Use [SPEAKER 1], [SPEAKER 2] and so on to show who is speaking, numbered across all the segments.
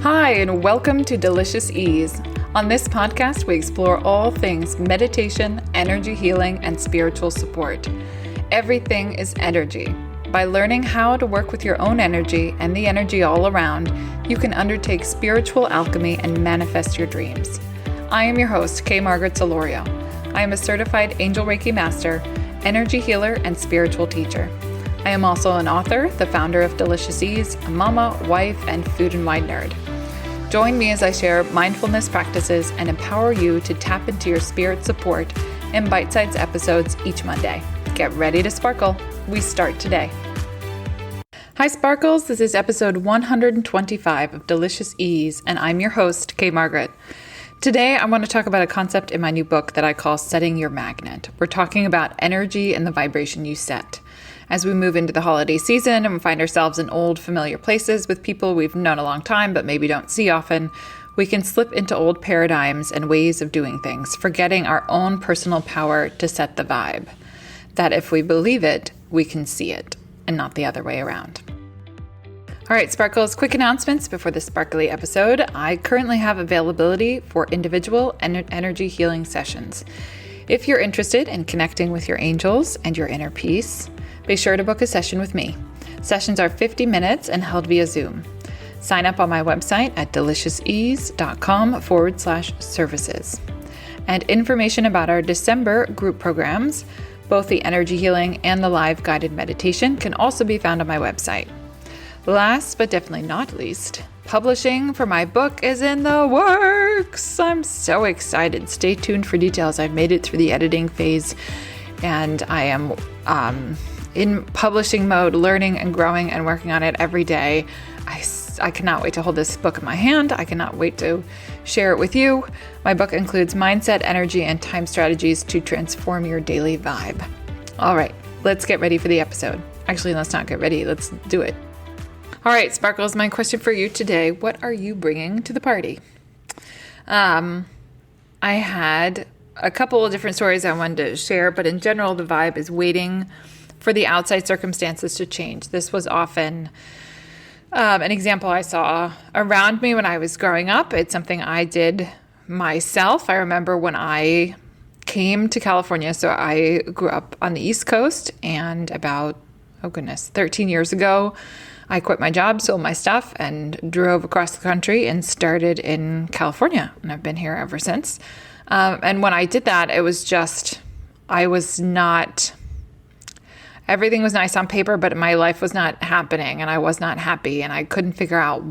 [SPEAKER 1] Hi, and welcome to Delicious Ease. On this podcast, we explore all things meditation, energy healing, and spiritual support. Everything is energy. By learning how to work with your own energy and the energy all around, you can undertake spiritual alchemy and manifest your dreams. I am your host, Kay Margaret Solorio. I am a certified Angel Reiki Master, energy healer, and spiritual teacher. I am also an author, the founder of Delicious Ease, a mama, wife, and food and wine nerd. Join me as I share mindfulness practices and empower you to tap into your spirit support in bite-sized episodes each Monday. Get ready to sparkle. We start today. Hi Sparkles, this is episode 125 of Delicious Ease, and I'm your host, Kay Margaret. Today, I want to talk about a concept in my new book that I call Setting Your Magnet. We're talking about energy and the vibration you set. As we move into the holiday season and we find ourselves in old, familiar places with people we've known a long time but maybe don't see often, we can slip into old paradigms and ways of doing things, forgetting our own personal power to set the vibe. That if we believe it, we can see it, and not the other way around. All right, Sparkles, quick announcements before this sparkly episode. I currently have availability for individual energy healing sessions. If you're interested in connecting with your angels and your inner peace, be sure to book a session with me. Sessions are 50 minutes and held via Zoom. Sign up on my website at deliciousease.com/services. And information about our December group programs, both the energy healing and the live guided meditation, can also be found on my website. Last but definitely not least, publishing for my book is in the works. I'm so excited. Stay tuned for details. I've made it through the editing phase and I am in publishing mode, learning and growing and working on it every day. I cannot wait to hold this book in my hand. I cannot wait to share it with you. My book includes mindset, energy, and time strategies to transform your daily vibe. All right, let's get ready for the episode. Actually, let's not get ready. Let's do it. All right, Sparkles, my question for you today, what are you bringing to the party? I had a couple of different stories I wanted to share, but in general, the vibe is waiting for the outside circumstances to change. This was often an example I saw around me when I was growing up. It's something I did myself. I remember when I came to California, so I grew up on the East Coast, and about, 13 years ago, I quit my job, sold my stuff, and drove across the country and started in California. And I've been here ever since. And when I did that, it was just, everything was nice on paper, but my life was not happening and I was not happy and I couldn't figure out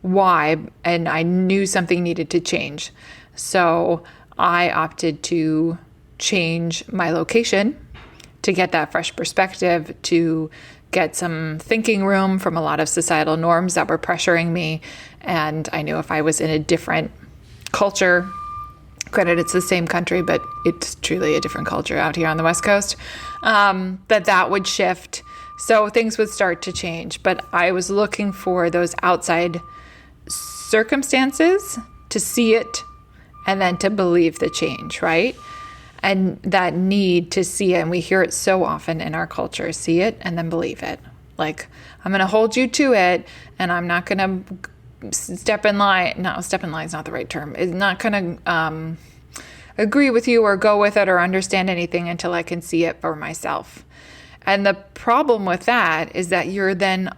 [SPEAKER 1] why. And I knew something needed to change. So I opted to change my location to get that fresh perspective, to get some thinking room from a lot of societal norms that were pressuring me. And I knew if I was in a different culture, granted, it's the same country, but it's truly a different culture out here on the West Coast, that would shift. So things would start to change. But I was looking for those outside circumstances to see it and then to believe the change, right? And that need to see it, and we hear it so often in our culture, see it and then believe it. Like, I'm going to hold you to it and I'm not going to step in line. No, step in line is not the right term. It's not going to agree with you or go with it or understand anything until I can see it for myself. And the problem with that is that you're then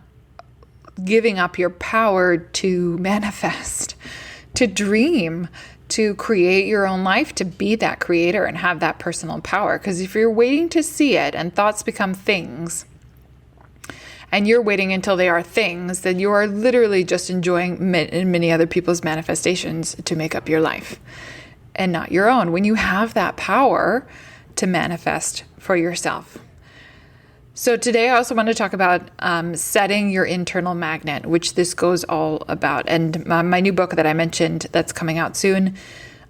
[SPEAKER 1] giving up your power to manifest, to dream, to create your own life, to be that creator and have that personal power. Because if you're waiting to see it and thoughts become things, and you're waiting until they are things, then you are literally just enjoying many other people's manifestations to make up your life and not your own, when you have that power to manifest for yourself. So today I also want to talk about setting your internal magnet, which this goes all about. And my new book that I mentioned that's coming out soon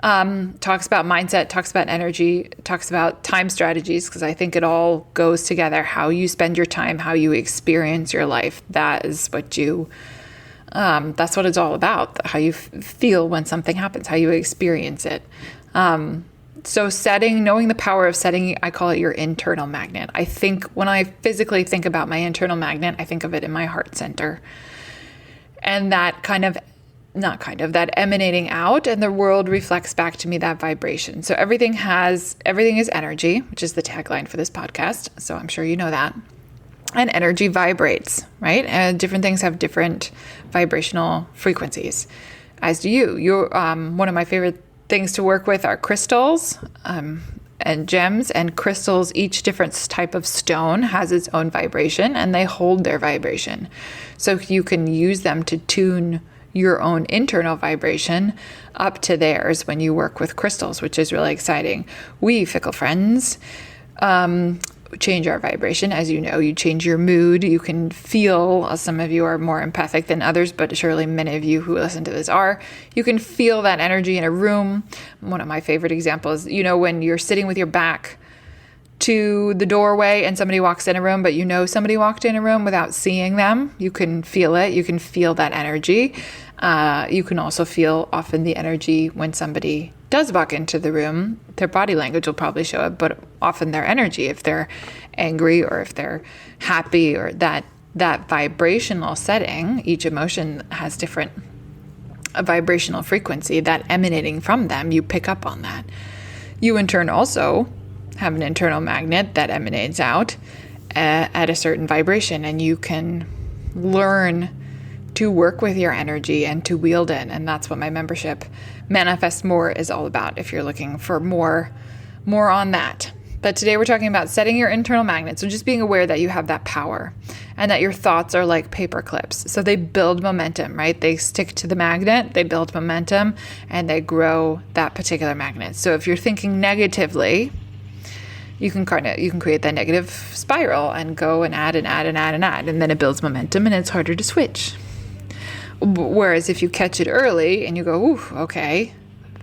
[SPEAKER 1] talks about mindset, talks about energy, talks about time strategies, because I think it all goes together. How you spend your time, how you experience your life. That is what that's what it's all about. How you feel when something happens, how you experience it. So knowing the power of setting, I call it your internal magnet. I think when I physically think about my internal magnet, I think of it in my heart center. And that kind of that emanating out, and the world reflects back to me that vibration. So everything is energy, which is the tagline for this podcast. So I'm sure you know that. And energy vibrates, right? And different things have different vibrational frequencies, as do you. You're, one of my favorite things to work with are crystals, and gems. And crystals, each different type of stone has its own vibration, and they hold their vibration. So you can use them to tune your own internal vibration up to theirs when you work with crystals, which is really exciting. We fickle friends change our vibration. As you know, you change your mood. You can feel, some of you are more empathic than others, but surely many of you who listen to this are. You can feel that energy in a room. One of my favorite examples, when you're sitting with your back to the doorway and somebody walks in a room, but somebody walked in a room without seeing them. You can feel it. You can feel that energy. You can also feel often the energy when somebody does walk into the room. Their body language will probably show it, but often their energy, if they're angry or if they're happy, or that vibrational setting, each emotion has different vibrational frequency that emanating from them. You pick up on that. You in turn also have an internal magnet that emanates out at a certain vibration, and you can learn to work with your energy and to wield it. And that's what my membership Manifest More is all about, if you're looking for more on that. But today we're talking about setting your internal magnet. So just being aware that you have that power and that your thoughts are like paper clips. So they build momentum, right? They stick to the magnet, they build momentum, and they grow that particular magnet. So if you're thinking negatively, you can create that negative spiral and go and add, and then it builds momentum and it's harder to switch. Whereas if you catch it early and you go, ooh, okay,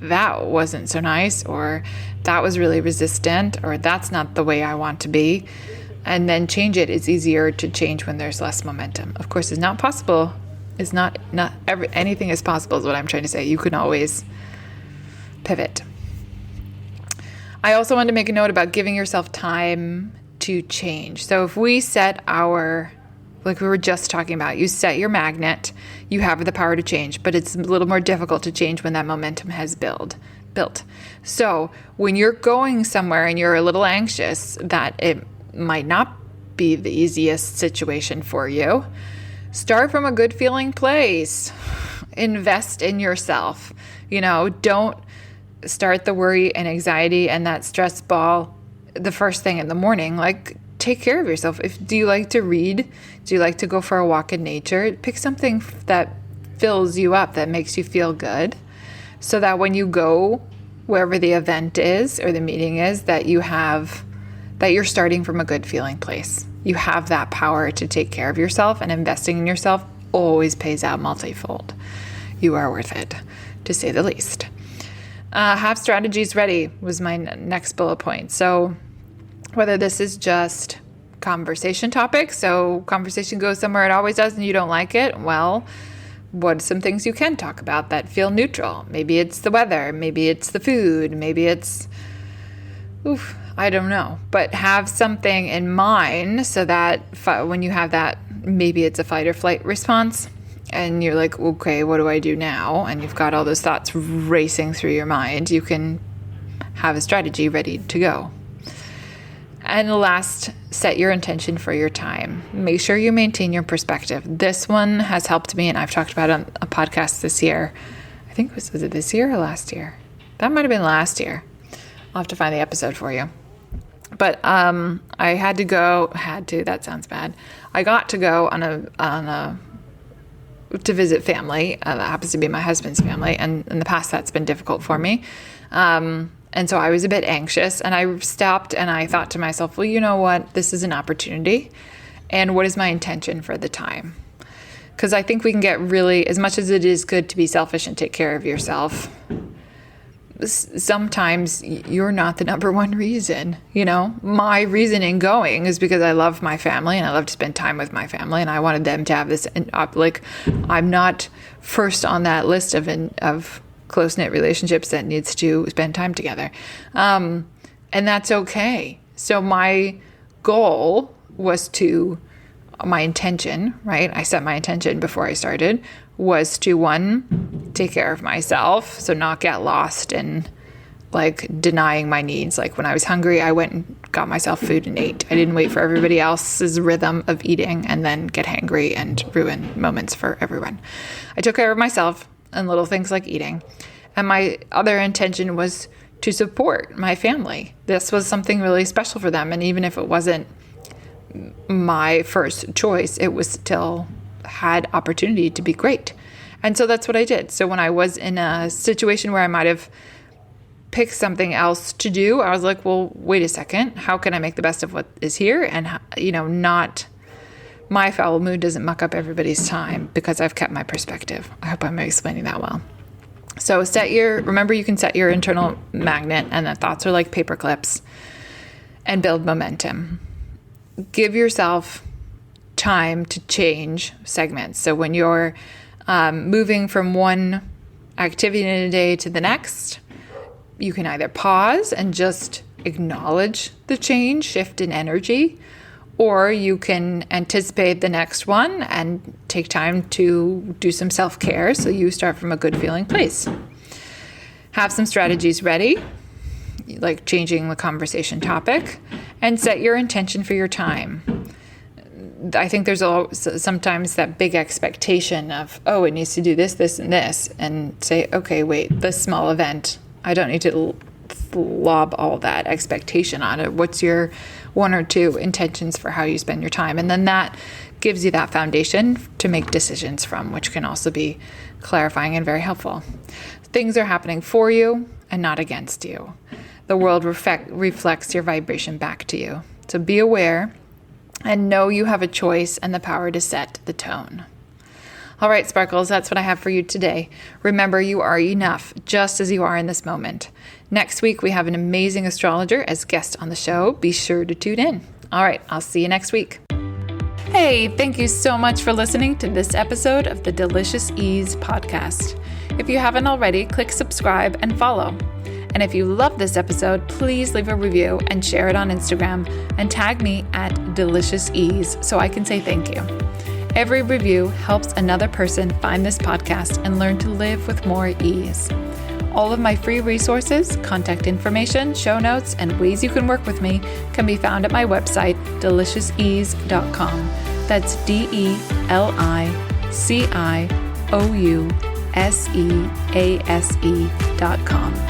[SPEAKER 1] that wasn't so nice, or that was really resistant, or that's not the way I want to be, and then change it, it's easier to change when there's less momentum. Of course, it's not possible. It's not anything is possible is what I'm trying to say. You can always pivot. I also wanted to make a note about giving yourself time to change. So if we set like we were just talking about, you set your magnet, you have the power to change, but it's a little more difficult to change when that momentum has built. So when you're going somewhere and you're a little anxious that it might not be the easiest situation for you, start from a good feeling place. Invest in yourself. Don't start the worry and anxiety and that stress ball the first thing in the morning. Like, take care of yourself. Do you like to read? Do you like to go for a walk in nature? Pick something that fills you up, that makes you feel good, so that when you go wherever the event is or the meeting is, that you're starting from a good feeling place. You have that power to take care of yourself, and investing in yourself always pays out multifold. You are worth it, to say the least. Have strategies ready was my next bullet point. So whether this is just conversation topics, so conversation goes somewhere it always does and you don't like it, well, what are some things you can talk about that feel neutral? Maybe it's the weather, maybe it's the food, maybe it's, I don't know. But have something in mind so that when you have that, maybe it's a fight or flight response, and you're like, okay, what do I do now? And you've got all those thoughts racing through your mind. You can have a strategy ready to go. And last, set your intention for your time. Make sure you maintain your perspective. This one has helped me, and I've talked about it on a podcast this year. I think was it this year or last year? That might have been last year. I'll have to find the episode for you. But I that sounds bad. I got to go to visit family. That happens to be my husband's family. And in the past, that's been difficult for me. And so I was a bit anxious, and I stopped and I thought to myself, well, you know what? This is an opportunity. And what is my intention for the time? Because I think we can get really, as much as it is good to be selfish and take care of yourself, sometimes you're not the number one reason. My reason in going is because I love my family and I love to spend time with my family, and I wanted them to have this, like, I'm not first on that list of close-knit relationships that needs to spend time together. And that's okay. So my goal was my intention, right? I set my intention before I started, was to, one, take care of myself. So not get lost in like denying my needs. Like when I was hungry, I went and got myself food and ate. I didn't wait for everybody else's rhythm of eating and then get hangry and ruin moments for everyone. I took care of myself and little things like eating. And my other intention was to support my family. This was something really special for them. And even if it wasn't my first choice, it was still had opportunity to be great. And so that's what I did. So when I was in a situation where I might have picked something else to do, I was like, well, wait a second. How can I make the best of what is here? And, not my foul mood doesn't muck up everybody's time because I've kept my perspective. I hope I'm explaining that well. So remember you can set your internal magnet, and the thoughts are like paper clips, and build momentum. Give yourself time to change segments. So when you're moving from one activity in a day to the next, you can either pause and just acknowledge the shift in energy, or you can anticipate the next one and take time to do some self-care so you start from a good feeling place. Have some strategies ready, like changing the conversation topic, and set your intention for your time. I think there's sometimes that big expectation of, it needs to do this, this, and this, and say, okay, wait, this small event, I don't need to lob all that expectation on it. What's your one or two intentions for how you spend your time? And then that gives you that foundation to make decisions from, which can also be clarifying and very helpful. Things are happening for you and not against you. The world reflects your vibration back to you. So be aware and know you have a choice and the power to set the tone. All right, Sparkles, that's what I have for you today. Remember, you are enough just as you are in this moment. Next week, we have an amazing astrologer as guest on the show. Be sure to tune in. All right, I'll see you next week. Hey, thank you so much for listening to this episode of the Delicious Ease podcast. If you haven't already, click subscribe and follow. And if you love this episode, please leave a review and share it on Instagram and tag me at Delicious Ease so I can say thank you. Every review helps another person find this podcast and learn to live with more ease. All of my free resources, contact information, show notes, and ways you can work with me can be found at my website, deliciousease.com. That's DELICIOUSEASE.com.